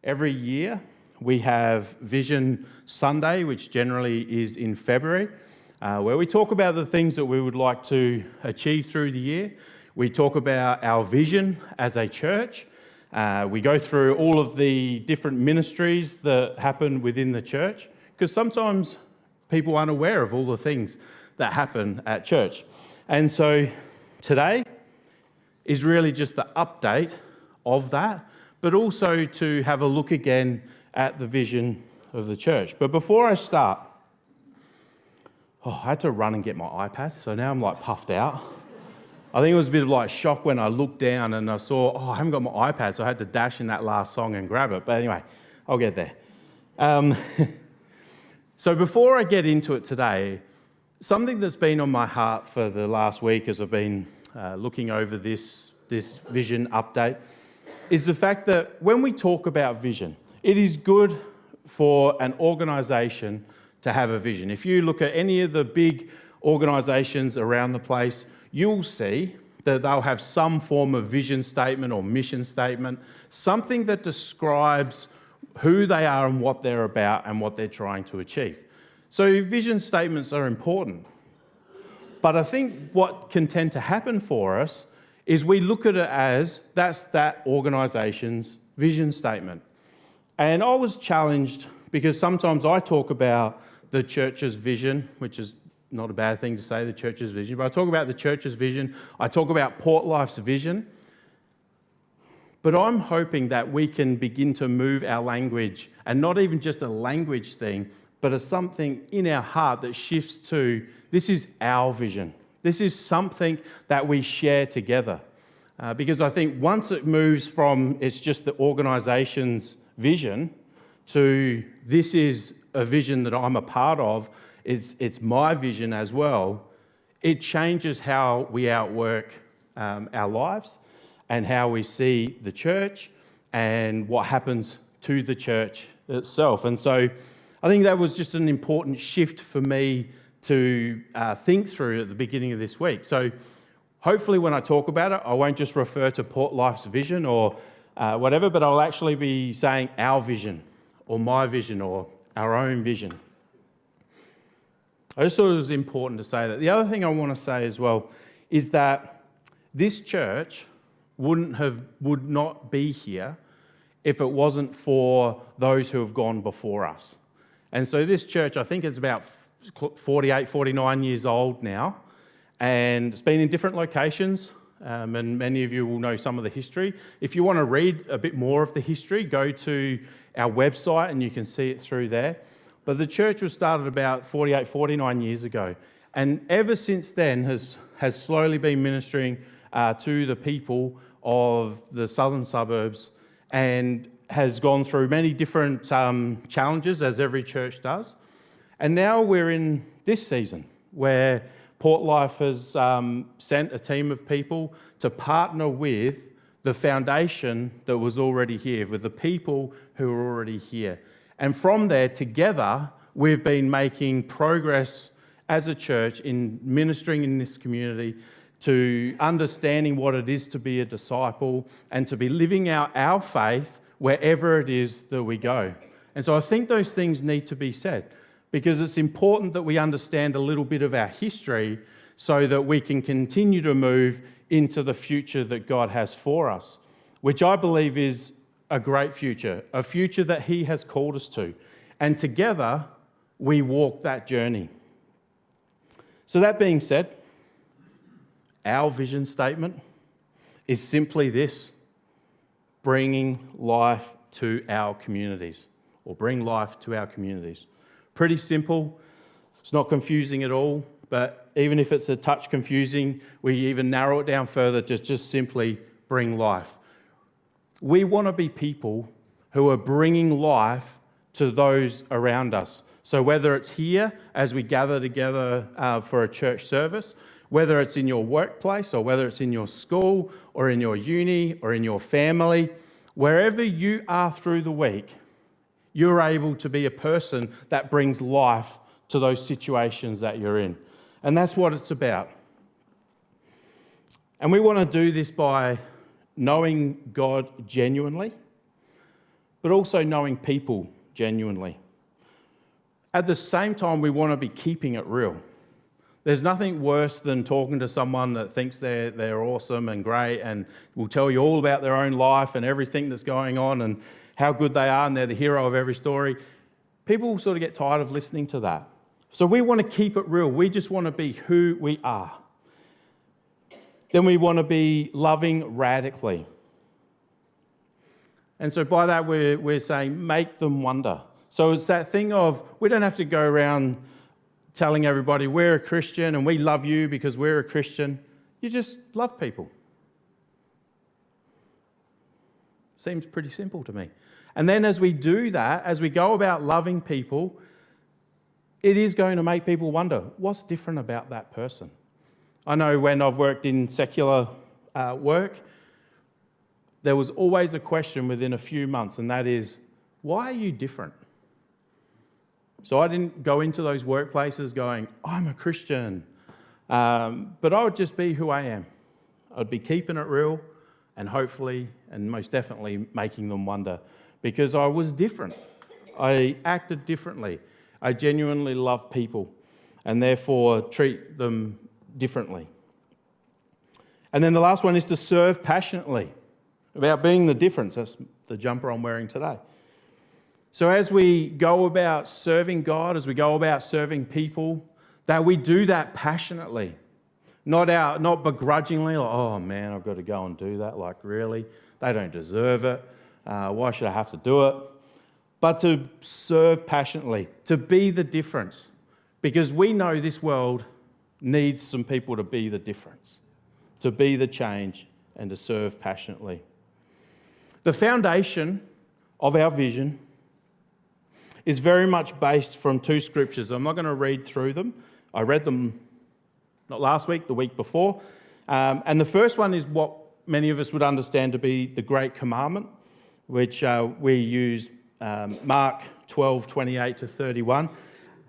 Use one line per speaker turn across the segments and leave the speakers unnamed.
Every year we have Vision Sunday, which generally is in February, where we talk about the things that we would like to achieve through the year. We talk about our vision as a church. We go through all of the different ministries that happen within the church, because sometimes people aren't aware of all the things that happen at church. And so today is really just the update of that, but also to have a look again at the vision of the church. But before I start, I had to run and get my iPad, so now I'm like puffed out. I think it was a bit of like shock when I looked down and I saw, I haven't got my iPad, so I had to dash in that last song and grab it. But anyway, I'll get there. So before I get into it today, something that's been on my heart for the last week as I've been looking over this vision update is the fact that when we talk about vision, it is good for an organisation to have a vision. If you look at any of the big organisations around the place, you'll see that they'll have some form of vision statement or mission statement, something that describes who they are and what they're about and what they're trying to achieve. So vision statements are important. But I think what can tend to happen for us is we look at it as that's that organisation's vision statement. And I was challenged because sometimes I talk about the church's vision, which is not a bad thing to say, the church's vision, but I talk about the church's vision, I talk about Portlife's vision, but I'm hoping that we can begin to move our language, and not even just a language thing, but as something in our heart that shifts to, this is our vision. This is something that we share together. Because I think once it moves from it's just the organisation's vision to this is a vision that I'm a part of, it's my vision as well, it changes how we outwork our lives and how we see the church and what happens to the church itself. And so I think that was just an important shift for me to think through at the beginning of this week. So hopefully when I talk about it, I won't just refer to Portlife's vision or whatever, but I'll actually be saying our vision or my vision or our own vision. I just thought it was important to say that. The other thing I want to say as well is that this church would not be here if it wasn't for those who have gone before us. And so this church, I think, is about 48, 49 years old now, and it's been in different locations, and many of you will know some of the history. If you want to read a bit more of the history, go to our website and you can see it through there. But the church was started about 48, 49 years ago, and ever since then has slowly been ministering to the people of the southern suburbs and has gone through many different challenges, as every church does. And now we're in this season where Portlife has sent a team of people to partner with the foundation that was already here, with the people who are already here. And from there, together, we've been making progress as a church in ministering in this community, to understanding what it is to be a disciple and to be living out our faith wherever it is that we go. And so I think those things need to be said, because it's important that we understand a little bit of our history so that we can continue to move into the future that God has for us, which I believe is a great future, a future that He has called us to. And together, we walk that journey. So that being said, our vision statement is simply this: bringing life to our communities, or bring life to our communities. Pretty simple. It's not confusing at all, but even if it's a touch confusing, we even narrow it down further to just simply bring life. We want to be people who are bringing life to those around us. So whether it's here as we gather together for a church service, whether it's in your workplace or whether it's in your school or in your uni or in your family, wherever you are through the week, you're able to be a person that brings life to those situations that you're in. And that's what it's about. And we want to do this by knowing God genuinely, but also knowing people genuinely. At the same time, we want to be keeping it real. There's nothing worse than talking to someone that thinks they're awesome and great and will tell you all about their own life and everything that's going on and how good they are and they're the hero of every story. People sort of get tired of listening to that. So we want to keep it real. We just want to be who we are. Then we want to be loving radically. And so by that, we're saying make them wonder. So it's that thing of we don't have to go around telling everybody we're a Christian and we love you because we're a Christian. You just love people. Seems pretty simple to me. And then as we do that, as we go about loving people, it is going to make people wonder, what's different about that person? I know when I've worked in secular work, there was always a question within a few months, and that is, why are you different? So I didn't go into those workplaces going, I'm a Christian. But I would just be who I am. I'd be keeping it real and hopefully and most definitely making them wonder because I was different. I acted differently. I genuinely love people and therefore treat them differently. And then the last one is to serve passionately, about being the difference. That's the jumper I'm wearing today. So as we go about serving God, as we go about serving people, that we do that passionately, not begrudgingly, like, oh man, I've got to go and do that, like really? They don't deserve it. Why should I have to do it? But to serve passionately, to be the difference, because we know this world needs some people to be the difference, to be the change and to serve passionately. The foundation of our vision is very much based from two scriptures. I'm not going to read through them. I read them not last week, the week before. And the first one is what many of us would understand to be the Great Commandment, which we use Mark 12:28-31.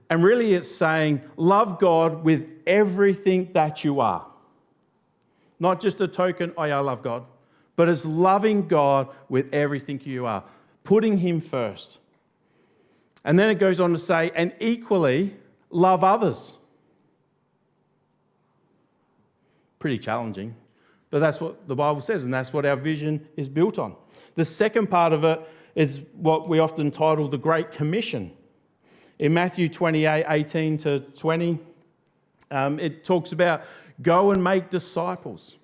And really it's saying, love God with everything that you are. Not just a token, oh yeah, I love God, but it's loving God with everything you are, putting Him first. And then it goes on to say, and equally love others. Pretty challenging, but that's what the Bible says, and that's what our vision is built on. The second part of it is what we often title the Great Commission. In Matthew 28:18-20, it talks about go and make disciples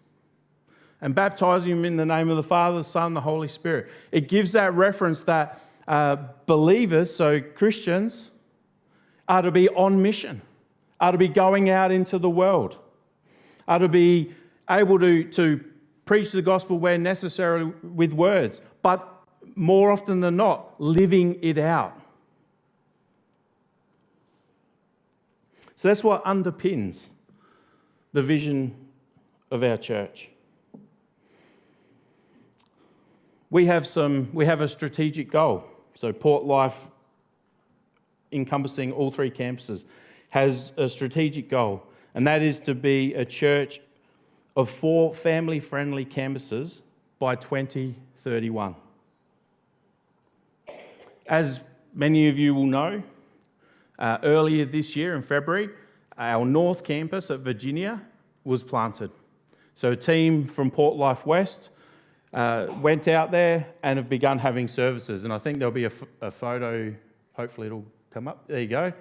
and baptizing them in the name of the Father, the Son, the Holy Spirit. It gives that reference that believers, so Christians, are to be on mission, are to be going out into the world, are to be able to preach the gospel where necessary with words, but more often than not, living it out. So that's what underpins the vision of our church. We have a strategic goal. So Portlife, encompassing all three campuses, has a strategic goal, and that is to be a church of 4 family-friendly campuses by 2031. As many of you will know, earlier this year in February, our North Campus at Virginia was planted. So a team from Portlife West went out there and have begun having services. And I think there'll be a photo, hopefully it'll come up. There you go.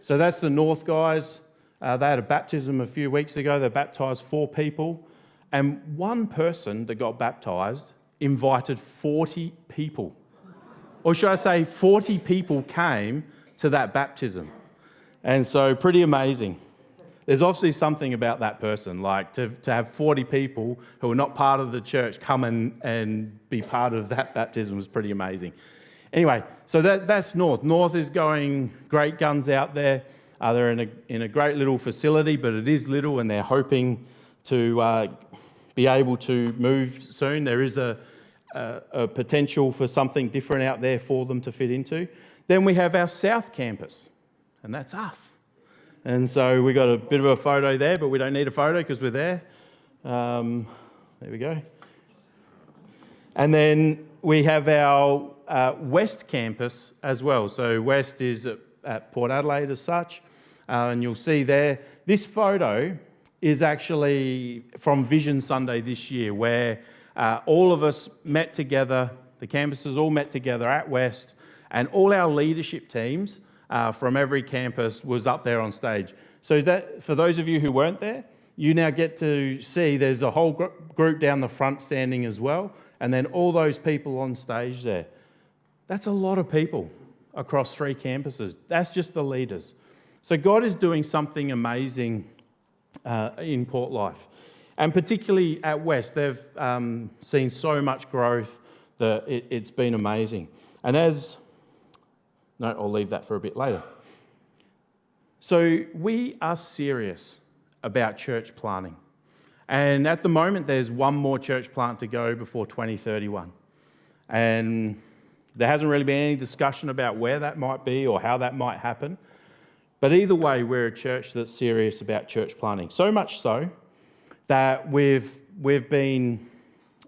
So that's the North guys. They had a baptism a few weeks ago. They baptised 4 people. And one person that got baptised invited 40 people. Or should I say 40 people came to that baptism. And so pretty amazing. There's obviously something about that person, like to have 40 people who are not part of the church come and be part of that baptism was pretty amazing. Anyway, so that's North. North is going great guns out there. They're in a great little facility, but it is little and they're hoping to be able to move soon. There is a potential for something different out there for them to fit into. Then we have our South Campus, and that's us. And so we got a bit of a photo there, but we don't need a photo because we're there. There we go. And then we have our West Campus as well. So West is at Port Adelaide as such, and you'll see there, this photo is actually from Vision Sunday this year, where all of us met together, the campuses all met together at West, and all our leadership teams from every campus was up there on stage. So that, for those of you who weren't there, you now get to see there's a whole group down the front standing as well, and then all those people on stage there. That's a lot of people across 3 campuses. That's just the leaders. So God is doing something amazing in Portlife. And particularly at West, they've seen so much growth that it's been amazing. And no, I'll leave that for a bit later. So we are serious about church planting. And at the moment, there's one more church plant to go before 2031. And there hasn't really been any discussion about where that might be or how that might happen. But either way, we're a church that's serious about church planting. So much so that we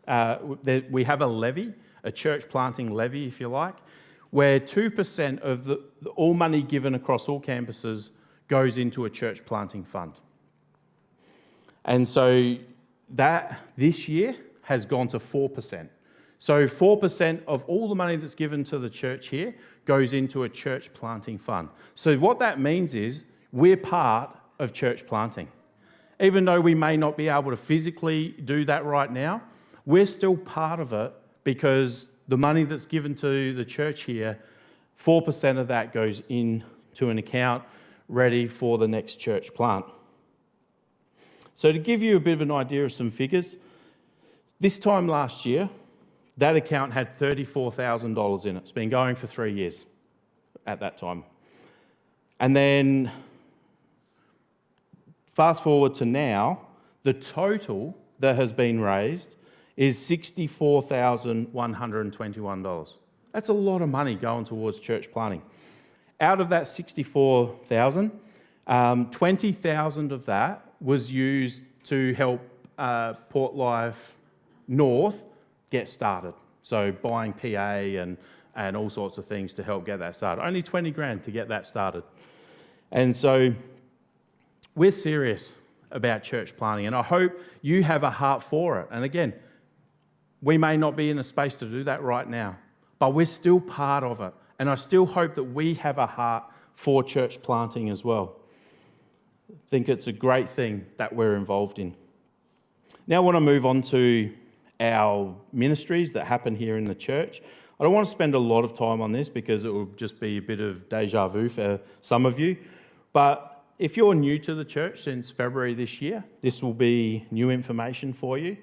have a levy, a church planting levy, if you like, where 2% of all money given across all campuses goes into a church planting fund. And so that this year has gone to 4%. So 4% of all the money that's given to the church here goes into a church planting fund. So what that means is we're part of church planting. Even though we may not be able to physically do that right now, we're still part of it because the money that's given to the church here, 4% of that goes into an account ready for the next church plant. So to give you a bit of an idea of some figures, this time last year, that account had $34,000 in it. It's been going for 3 years at that time. And then fast forward to now, the total that has been raised is $64,121. That's a lot of money going towards church planting. Out of that 64,000, 20,000 of that was used to help Portlife North get started. So buying PA and all sorts of things to help get that started. Only 20 grand to get that started. And so we're serious about church planting, and I hope you have a heart for it. And again, we may not be in a space to do that right now, but we're still part of it. And I still hope that we have a heart for church planting as well. I think it's a great thing that we're involved in. Now I want to move on to our ministries that happen here in the church. I don't want to spend a lot of time on this because it will just be a bit of deja vu for some of you. But if you're new to the church since February this year, this will be new information for you.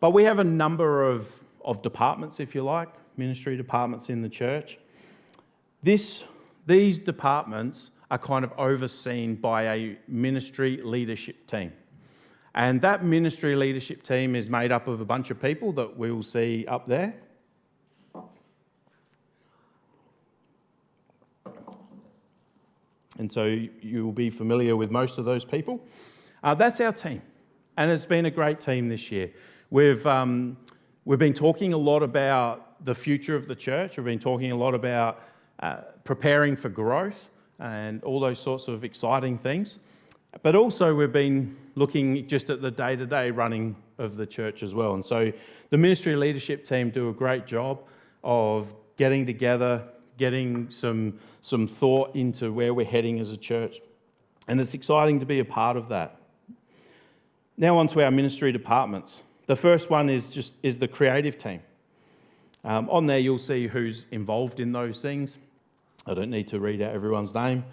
But we have a number of departments, if you like, ministry departments in the church. These departments are kind of overseen by a ministry leadership team. And that ministry leadership team is made up of a bunch of people that we will see up there. And so you will be familiar with most of those people. That's our team. And it's been a great team this year. We've been talking a lot about the future of the church. We've been talking a lot about preparing for growth and all those sorts of exciting things. But also we've been looking just at the day-to-day running of the church as well. And so the ministry leadership team do a great job of getting together, getting some thought into where we're heading as a church. And it's exciting to be a part of that. Now on to our ministry departments. The first one is the creative team. On there you'll see who's involved in those things. I don't need to read out everyone's name.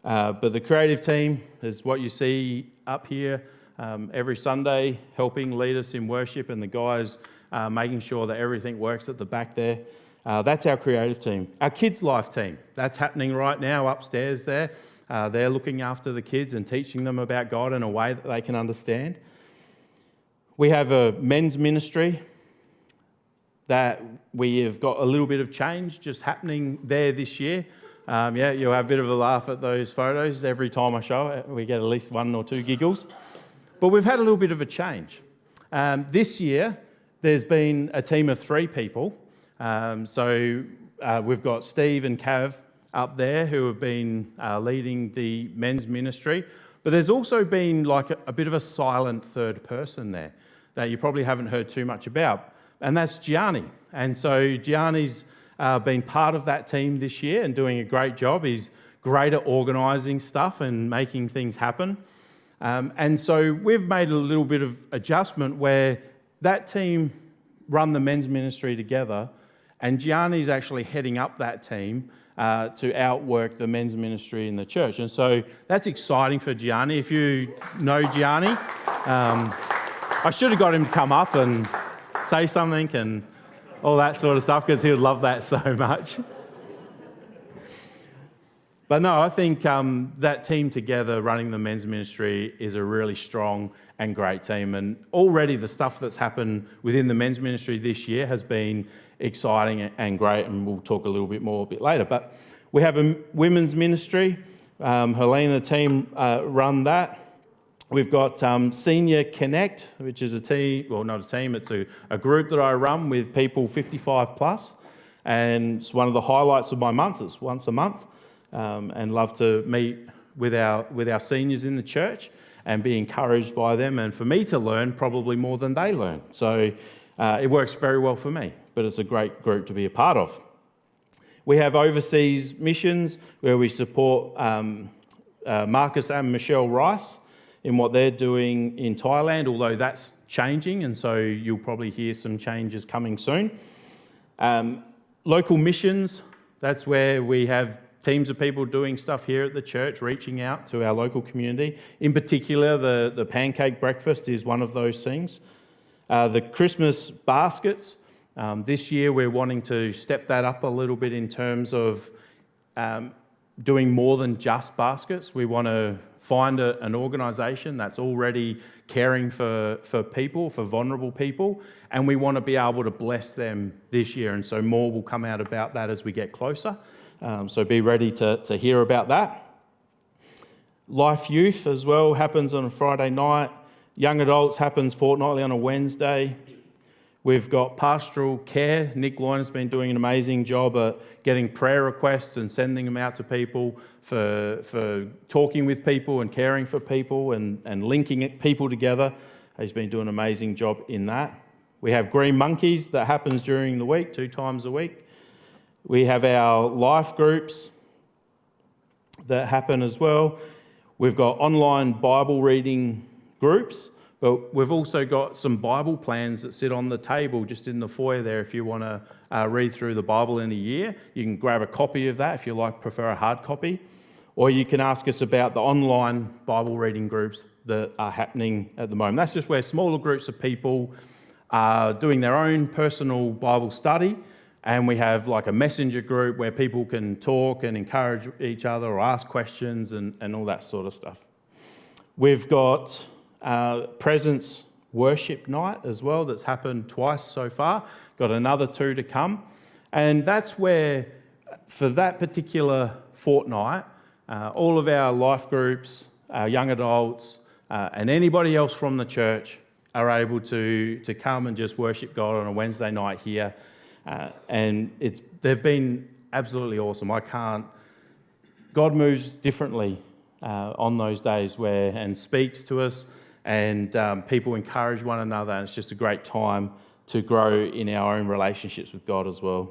But the creative team is what you see up here every Sunday, helping lead us in worship, and the guys making sure that everything works at the back there. That's our creative team. Our kids' life team, that's happening right now upstairs there. They're looking after the kids and teaching them about God in a way that they can understand. We have a men's ministry that we have got a little bit of change just happening there this year. You'll have a bit of a laugh at those photos. Every time I show it, we get at least 1 or 2 giggles. But we've had a little bit of a change. This year, there's been a team of 3 people We've got Steve and Cav up there who have been leading the men's ministry. But there's also been like a bit of a silent third person there that you probably haven't heard too much about, and that's Gianni. And so Gianni's been part of that team this year and doing a great job. He's great at organising stuff and making things happen. And so we've made a little bit of adjustment where that team run the men's ministry together, and Gianni's actually heading up that team to outwork the men's ministry in the church. And so that's exciting for Gianni. If you know Gianni, I should have got him to come up and say something and all that sort of stuff, because he would love that so much. But no, I think that team together running the men's ministry is a really strong and great team. And already the stuff that's happened within the men's ministry this year has been exciting and great, and we'll talk a little bit more a bit later. But we have a women's ministry. Helene and the team run that. We've got Senior Connect, which is a team, well, not a team, it's a group that I run with people 55 plus. And it's one of the highlights of my month. It's once a month. And love to meet with our seniors in the church and be encouraged by them, and for me to learn probably more than they learn. So it works very well for me, but it's a great group to be a part of. We have overseas missions where we support Marcus and Michelle Rice in what they're doing in Thailand, although that's changing, and so you'll probably hear some changes coming soon. Local missions, that's where we have teams of people doing stuff here at the church, reaching out to our local community. In particular, the pancake breakfast is one of those things. The Christmas baskets, this year we're wanting to step that up a little bit in terms of doing more than just baskets. We want to find an organisation that's already caring for people, for vulnerable people, and we want to be able to bless them this year. And so more will come out about that as we get closer. So be ready to hear about that. Life Youth as well happens on a Friday night. Young Adults happens fortnightly on a Wednesday. We've got Pastoral Care. Nick Loyne has been doing an amazing job at getting prayer requests and sending them out to people for talking with people and caring for people and linking people together. He's been doing an amazing job in that. We have Green Monkeys that happens during the week, 2 times a week. We have our life groups that happen as well. We've got online Bible reading groups, but we've also got some Bible plans that sit on the table just in the foyer there. If you want to read through the Bible in a year, you can grab a copy of that if you prefer a hard copy. Or you can ask us about the online Bible reading groups that are happening at the moment. That's just where smaller groups of people are doing their own personal Bible study. And we have like a messenger group where people can talk and encourage each other or ask questions and all that sort of stuff. We've got Presence Worship Night as well that's happened twice so far. Got another 2 to come. And that's where, for that particular fortnight, all of our life groups, our young adults, and anybody else from the church are able to come and just worship God on a Wednesday night here. And they've been absolutely awesome. God moves differently on those days and speaks to us, and people encourage one another, and it's just a great time to grow in our own relationships with God as well.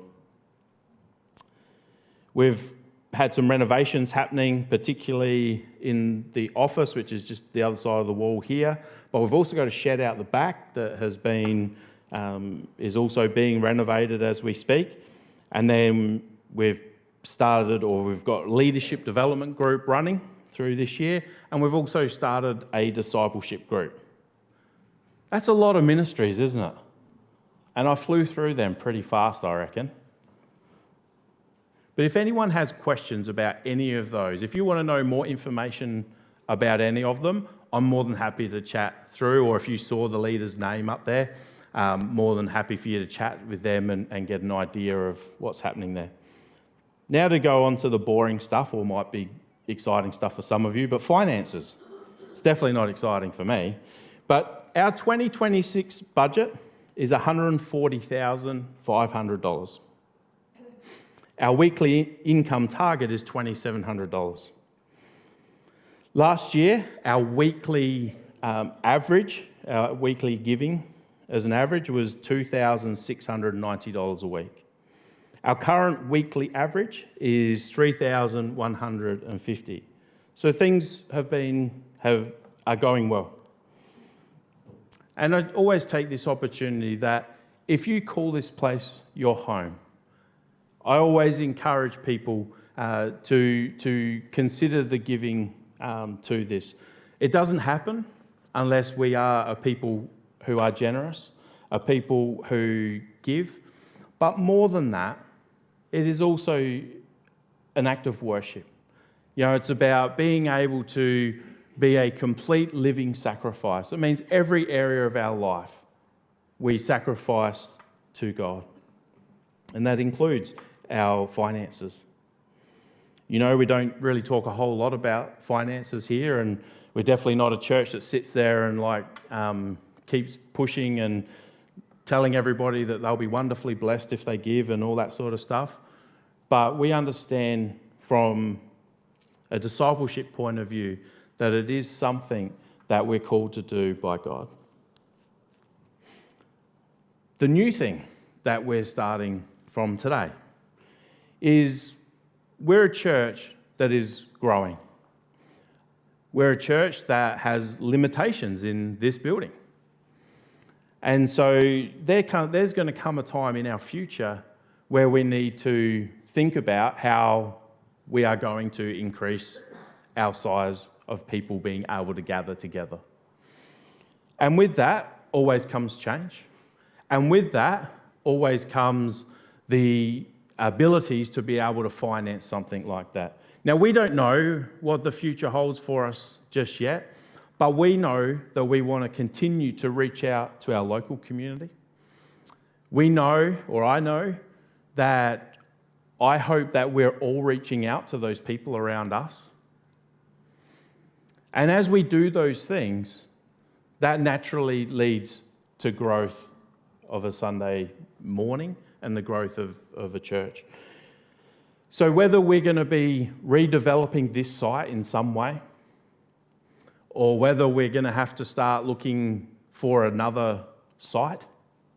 We've had some renovations happening, particularly in the office, which is just the other side of the wall here, but we've also got a shed out the back that has been is also being renovated as we speak. And then we've got leadership development group running through this year, and we've also started a discipleship group. That's a lot of ministries, isn't it? And I flew through them pretty fast, I reckon. But if anyone has questions about any of those, if you want to know more information about any of them, I'm more than happy to chat through, or if you saw the leader's name up there, more than happy for you to chat with them and get an idea of what's happening there. Now to go on to the boring stuff, or might be exciting stuff for some of you, but finances. It's definitely not exciting for me. But our 2026 budget is $140,500. Our weekly income target is $2,700. Last year, our weekly average, our weekly giving as an average was $2,690 a week. Our current weekly average is $3,150. So things are going well. And I always take this opportunity that if you call this place your home, I always encourage people to consider the giving to this. It doesn't happen unless we are a people who are generous, a people who give. But more than that, it is also an act of worship. You know, it's about being able to be a complete living sacrifice. It means every area of our life we sacrifice to God. And that includes our finances. You know, we don't really talk a whole lot about finances here, and we're definitely not a church that sits there and keeps pushing and telling everybody that they'll be wonderfully blessed if they give and all that sort of stuff. But we understand from a discipleship point of view that it is something that we're called to do by God. The new thing that we're starting from today is we're a church that is growing. We're a church that has limitations in this building. And so there's going to come a time in our future where we need to think about how we are going to increase our size of people being able to gather together. And with that always comes change. And with that always comes the abilities to be able to finance something like that. Now, we don't know what the future holds for us just yet, but we know that we want to continue to reach out to our local community. We know, or I know, that I hope that we're all reaching out to those people around us. And as we do those things, that naturally leads to growth of a Sunday morning and the growth of a church. So whether we're going to be redeveloping this site in some way, or whether we're going to have to start looking for another site,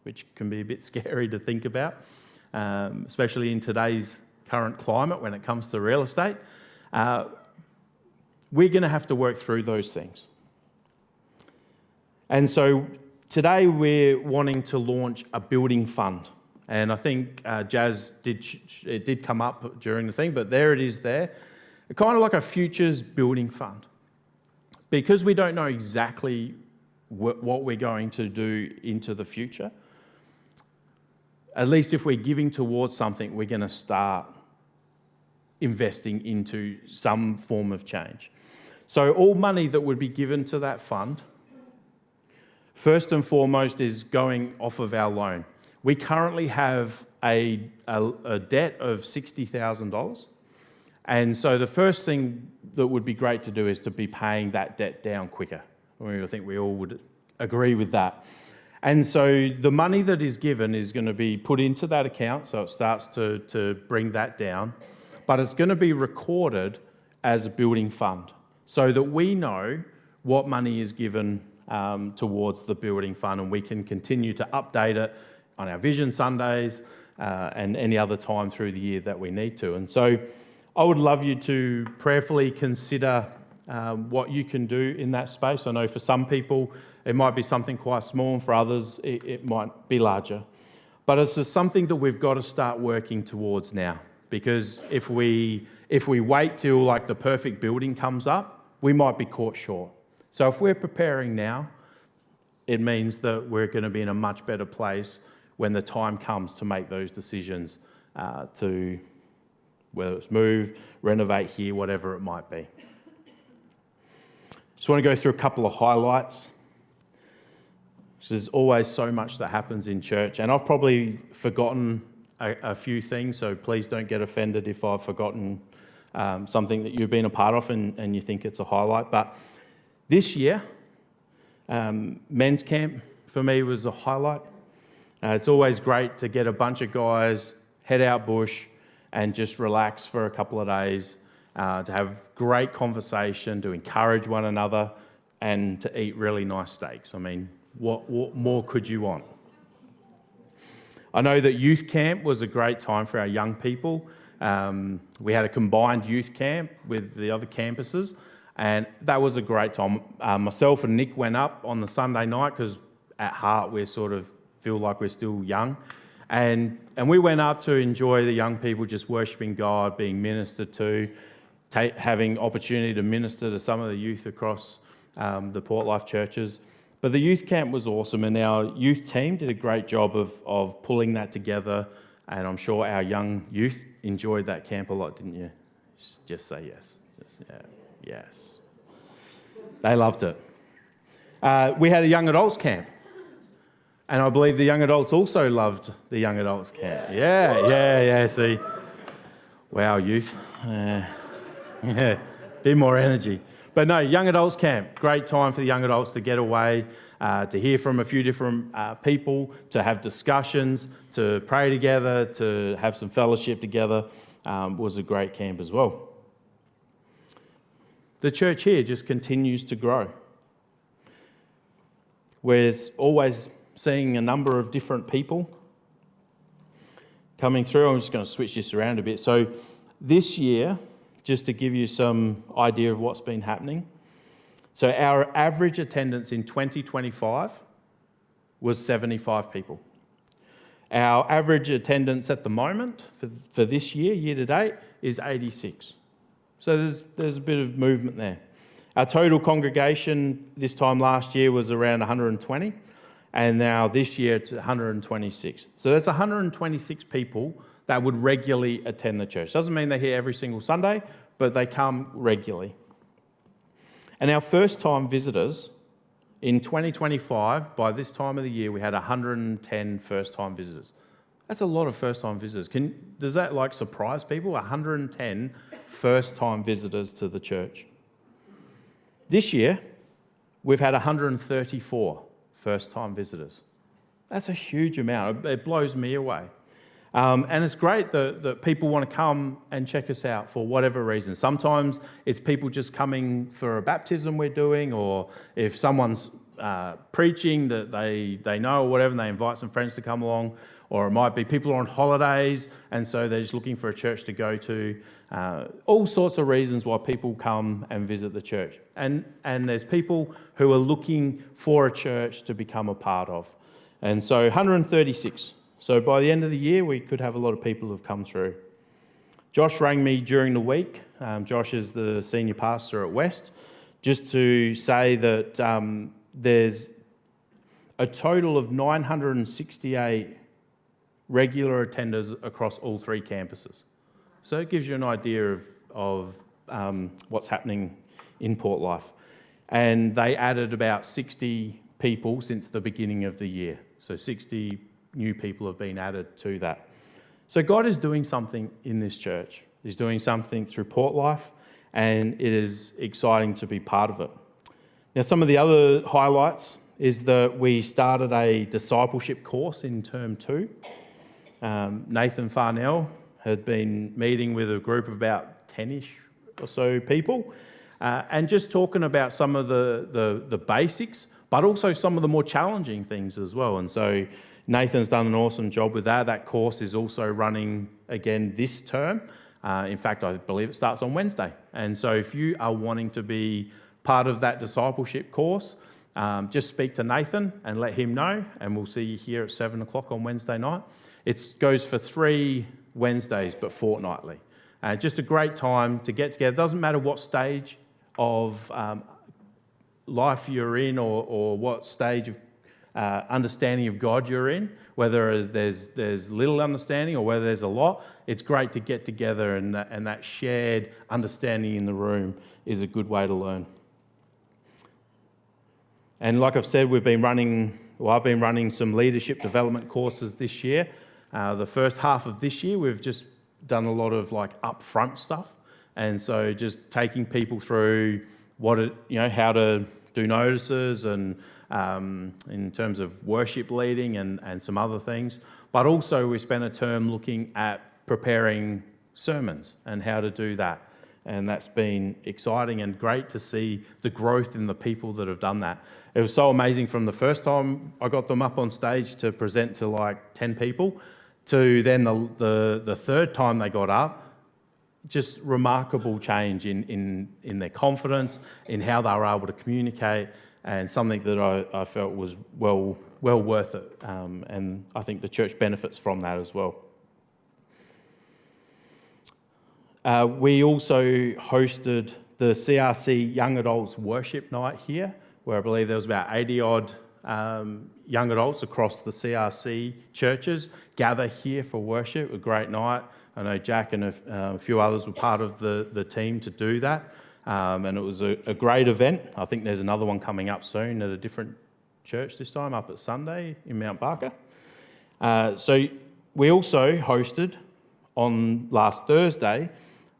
which can be a bit scary to think about, especially in today's current climate when it comes to real estate, we're going to have to work through those things. And so today we're wanting to launch a building fund. And I think Jazz did come up during the thing, but there it is there. Kind of like a futures building fund. Because we don't know exactly what we're going to do into the future, at least if we're giving towards something, we're going to start investing into some form of change. So all money that would be given to that fund, first and foremost, is going off of our loan. We currently have a debt of $60,000. And so the first thing that would be great to do is to be paying that debt down quicker. I think we all would agree with that. And so the money that is given is going to be put into that account, so it starts to bring that down. But it's going to be recorded as a building fund so that we know what money is given towards the building fund, and we can continue to update it on our Vision Sundays and any other time through the year that we need to. And so I would love you to prayerfully consider what you can do in that space. I know for some people it might be something quite small, and for others it might be larger. But it's just something that we've got to start working towards now, because if we wait till like the perfect building comes up, we might be caught short. So if we're preparing now, it means that we're going to be in a much better place when the time comes to make those decisions to whether it's move, renovate here, whatever it might be. Just want to go through a couple of highlights. There's always so much that happens in church, and I've probably forgotten a few things, so please don't get offended if I've forgotten something that you've been a part of and you think it's a highlight. But this year, men's camp for me was a highlight. It's always great to get a bunch of guys, head out bush, and just relax for a couple of days, to have great conversation, to encourage one another, and to eat really nice steaks. I mean, what more could you want? I know that youth camp was a great time for our young people. We had a combined youth camp with the other campuses, and that was a great time. Myself and Nick went up on the Sunday night because at heart we sort of feel like we're still young. And we went up to enjoy the young people just worshipping God, being ministered to, having opportunity to minister to some of the youth across the Portlife churches. But the youth camp was awesome, and our youth team did a great job of pulling that together, and I'm sure our young youth enjoyed that camp a lot, didn't you? Just say yes. Yes. They loved it. We had a young adults camp, and I believe the young adults also loved the young adults camp. Yeah, see. Wow, youth. Yeah, bit more energy. But no, young adults camp, great time for the young adults to get away, to hear from a few different people, to have discussions, to pray together, to have some fellowship together, was a great camp as well. The church here just continues to grow. We're always seeing a number of different people coming through. I'm just going to switch this around a bit. So this year, just to give you some idea of what's been happening. So our average attendance in 2025 was 75 people. Our average attendance at the moment for this year to date, is 86. So there's a bit of movement there. Our total congregation this time last year was around 120, and now this year it's 126. So that's 126 people that would regularly attend the church. Doesn't mean they're here every single Sunday, but they come regularly. And our first-time visitors, in 2025, by this time of the year, we had 110 first-time visitors. That's a lot of first-time visitors. Does that surprise people? 110 first-time visitors to the church. This year, we've had 134 first-time visitors. That's a huge amount. It blows me away. And it's great that people want to come and check us out for whatever reason. Sometimes it's people just coming for a baptism we're doing, or if someone's preaching that they know or whatever, and they invite some friends to come along, or it might be people are on holidays and so they're just looking for a church to go to. All sorts of reasons why people come and visit the church. And there's people who are looking for a church to become a part of. And so 136. So by the end of the year, we could have a lot of people who have come through. Josh rang me during the week. Josh is the senior pastor at West, just to say that there's a total of 968 regular attenders across all three campuses. So it gives you an idea of what's happening in Portlife. And they added about 60 people since the beginning of the year. So 60 new people have been added to that. So God is doing something in this church. He's doing something through Portlife, and it is exciting to be part of it. Now, some of the other highlights is that we started a discipleship course in term 2. Nathan Farnell had been meeting with a group of about 10-ish or so people, and just talking about some of the basics, but also some of the more challenging things as well. And so Nathan's done an awesome job with that. That course is also running again this term. In fact, I believe it starts on Wednesday. And so if you are wanting to be part of that discipleship course, just speak to Nathan and let him know, and we'll see you here at 7 o'clock on Wednesday night. It goes for 3 Wednesdays, but fortnightly. Just a great time to get together. It doesn't matter what stage of life you're in, or what stage of understanding of God you're in, whether there's little understanding or whether there's a lot. It's great to get together, and that shared understanding in the room is a good way to learn. And like I've said, I've been running some leadership development courses this year. The first half of this year, we've just done a lot of upfront stuff, and so just taking people through how to do notices and in terms of worship leading and some other things. But also we spent a term looking at preparing sermons and how to do that. And that's been exciting and great to see the growth in the people that have done that. It was so amazing from the first time I got them up on stage to present to like 10 people to then the third time they got up. Just remarkable change in their confidence, in how they were able to communicate, and something that I felt was well worth it. And I think the church benefits from that as well. We also hosted the CRC Young Adults Worship Night here, where I believe there was about 80-odd young adults across the CRC churches gather here for worship. A great night. I know Jack and a few others were part of the team to do that, and it was a great event. I think there's another one coming up soon at a different church this time, up at Sunday in Mount Barker. So we also hosted on last Thursday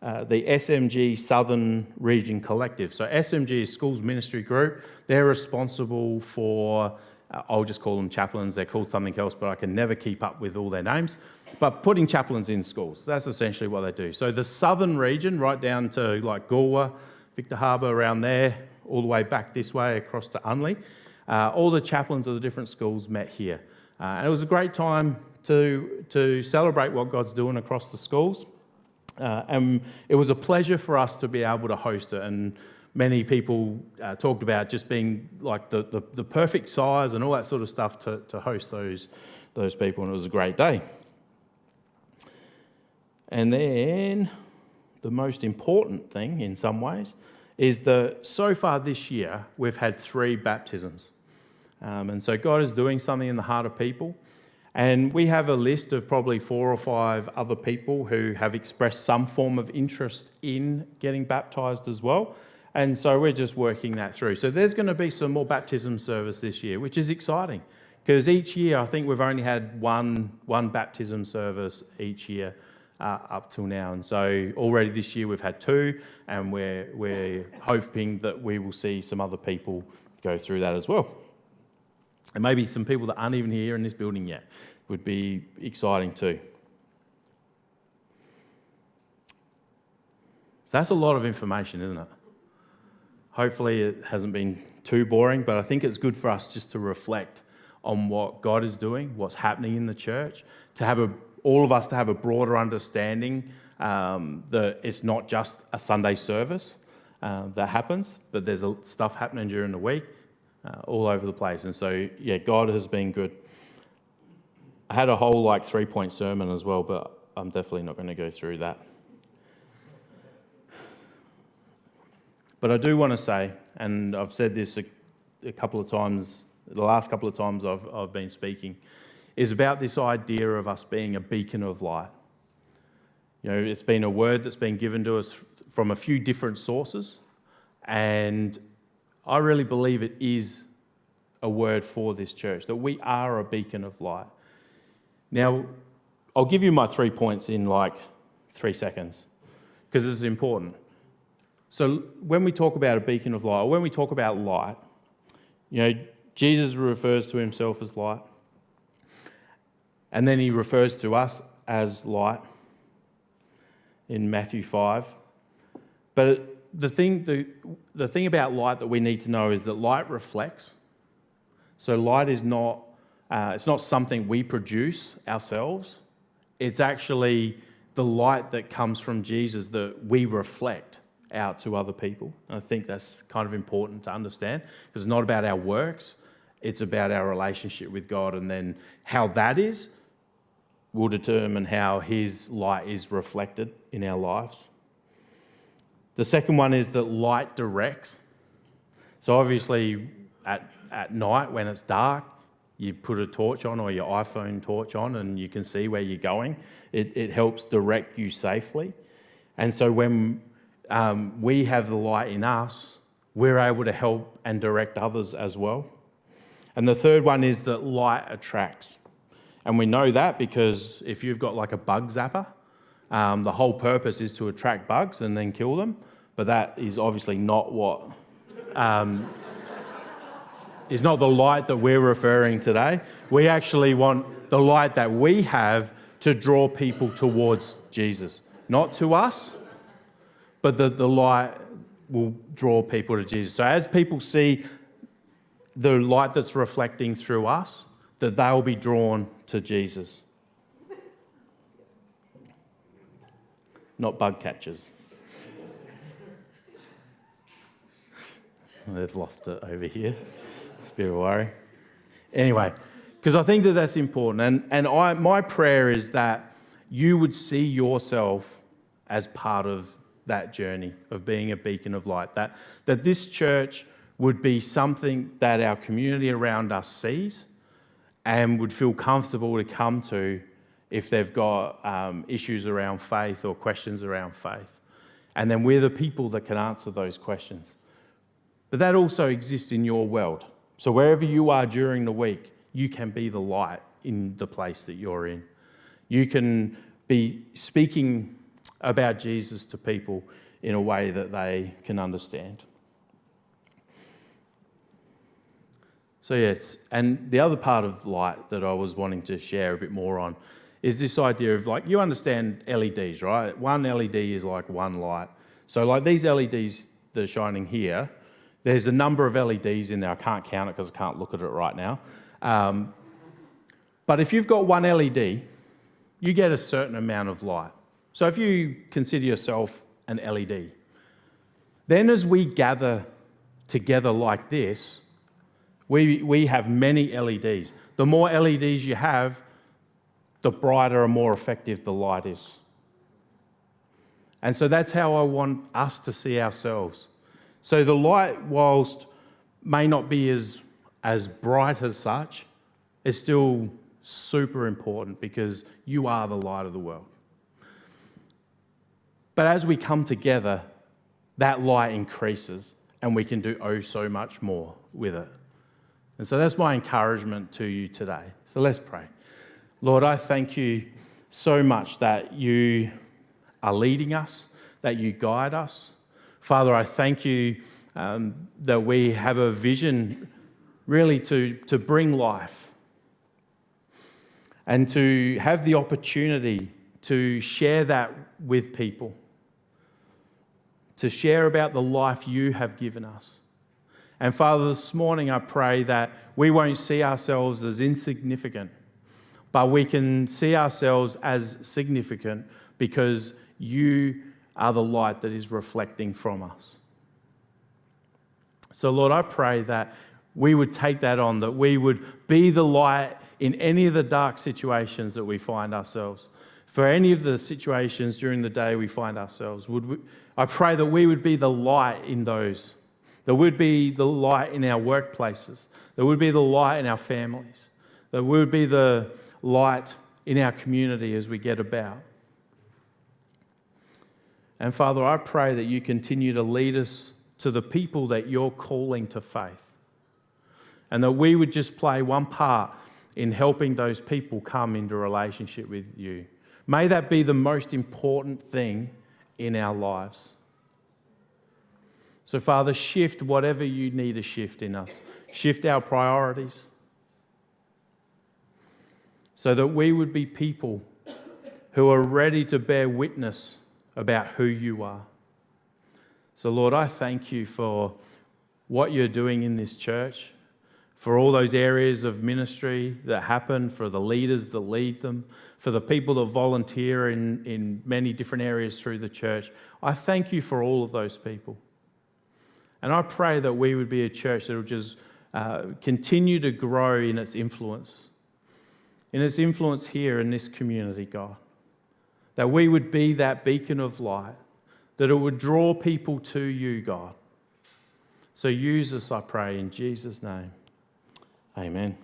the SMG Southern Region Collective. So SMG is Schools Ministry Group. They're responsible for, I'll just call them chaplains. They're called something else, but I can never keep up with all their names. But putting chaplains in schools, that's essentially what they do. So the southern region, right down to like Galway, Victor Harbour, around there, all the way back this way across to Unley, all the chaplains of the different schools met here. And it was a great time to celebrate what God's doing across the schools. And it was a pleasure for us to be able to host it. And many people talked about just being like the perfect size and all that sort of stuff to host those people, and it was a great day. And then the most important thing in some ways is that so far this year we've had 3 baptisms. And so God is doing something in the heart of people. And we have a list of probably 4 or 5 other people who have expressed some form of interest in getting baptised as well. And so we're just working that through. So there's going to be some more baptism service this year, which is exciting. Because each year, I think we've only had one baptism service each year up till now. And so already this year we've had 2, and we're hoping that we will see some other people go through that as well. And maybe some people that aren't even here in this building yet would be exciting too. That's a lot of information, isn't it? Hopefully it hasn't been too boring, but I think it's good for us just to reflect on what God is doing, what's happening in the church, to have all of us to have a broader understanding that it's not just a Sunday service that happens, but there's stuff happening during the week all over the place. And so, yeah, God has been good. I had a whole 3-point sermon as well, but I'm definitely not going to go through that. But I do want to say, and I've said this a couple of times, the last couple of times I've been speaking, is about this idea of us being a beacon of light. You know, it's been a word that's been given to us from a few different sources, and I really believe it is a word for this church, that we are a beacon of light. Now, I'll give you my 3 points in 3 seconds, because this is important. So when we talk about a beacon of light, or when we talk about light, Jesus refers to himself as light. And then he refers to us as light in Matthew 5. But the thing about light that we need to know is that light reflects. So light is not, it's not something we produce ourselves. It's actually the light that comes from Jesus that we reflect out to other people. And I think that's kind of important to understand, because it's not about our works, it's about our relationship with God, and then how that is will determine how his light is reflected in our lives. The second one is that light directs. So obviously at night when it's dark, you put a torch on, or your iPhone torch on, and you can see where you're going. It helps direct you safely. And so when we have the light in us, we're able to help and direct others as well. And the third one is that light attracts. And we know that because if you've got a bug zapper, the whole purpose is to attract bugs and then kill them. But that is obviously not what is not the light that we're referring today. We actually want the light that we have to draw people towards Jesus. Not to us, but the light will draw people to Jesus. So as people see the light that's reflecting through us, that they'll be drawn to Jesus. Not bug catchers. They've left it over here. It's a bit of a worry. Anyway, because I think that that's important. My prayer is that you would see yourself as part of that journey of being a beacon of light. That this church would be something that our community around us sees and would feel comfortable to come to if they've got issues around faith or questions around faith. And then we're the people that can answer those questions. But that also exists in your world. So wherever you are during the week, you can be the light in the place that you're in. You can be speaking about Jesus to people in a way that they can understand. So yes, and the other part of light that I was wanting to share a bit more on is this idea of, like, you understand LEDs, right? One LED is like one light. So like these LEDs that are shining here, there's a number of LEDs in there. I can't count it because I can't look at it right now. But if you've got one LED, you get a certain amount of light. So if you consider yourself an LED, then as we gather together like this, we have many LEDs. The more LEDs you have, the brighter and more effective the light is. And so that's how I want us to see ourselves. So the light, whilst may not be as bright as such, is still super important because you are the light of the world. But as we come together, that light increases and we can do oh so much more with it. And so that's my encouragement to you today. So let's pray. Lord, I thank you so much that you are leading us, that you guide us. Father, I thank you that we have a vision really to bring life and to have the opportunity to share that with people, to share about the life you have given us. And Father, this morning I pray that we won't see ourselves as insignificant, but we can see ourselves as significant because you are the light that is reflecting from us. So Lord, I pray that we would take that on, that we would be the light in any of the dark situations that we find ourselves. For any of the situations during the day we find ourselves, I pray that we would be the light in those. That would be the light in our workplaces. That would be the light in our families. That would be the light in our community as we get about. And Father, I pray that you continue to lead us to the people that you're calling to faith. And that we would just play one part in helping those people come into relationship with you. May that be the most important thing in our lives. So Father, shift whatever you need to shift in us. Shift our priorities so that we would be people who are ready to bear witness about who you are. So Lord, I thank you for what you're doing in this church, for all those areas of ministry that happen, for the leaders that lead them, for the people that volunteer in many different areas through the church. I thank you for all of those people. And I pray that we would be a church that will just continue to grow in its influence here in this community, God. That we would be that beacon of light, that it would draw people to you, God. So use us, I pray, in Jesus' name. Amen.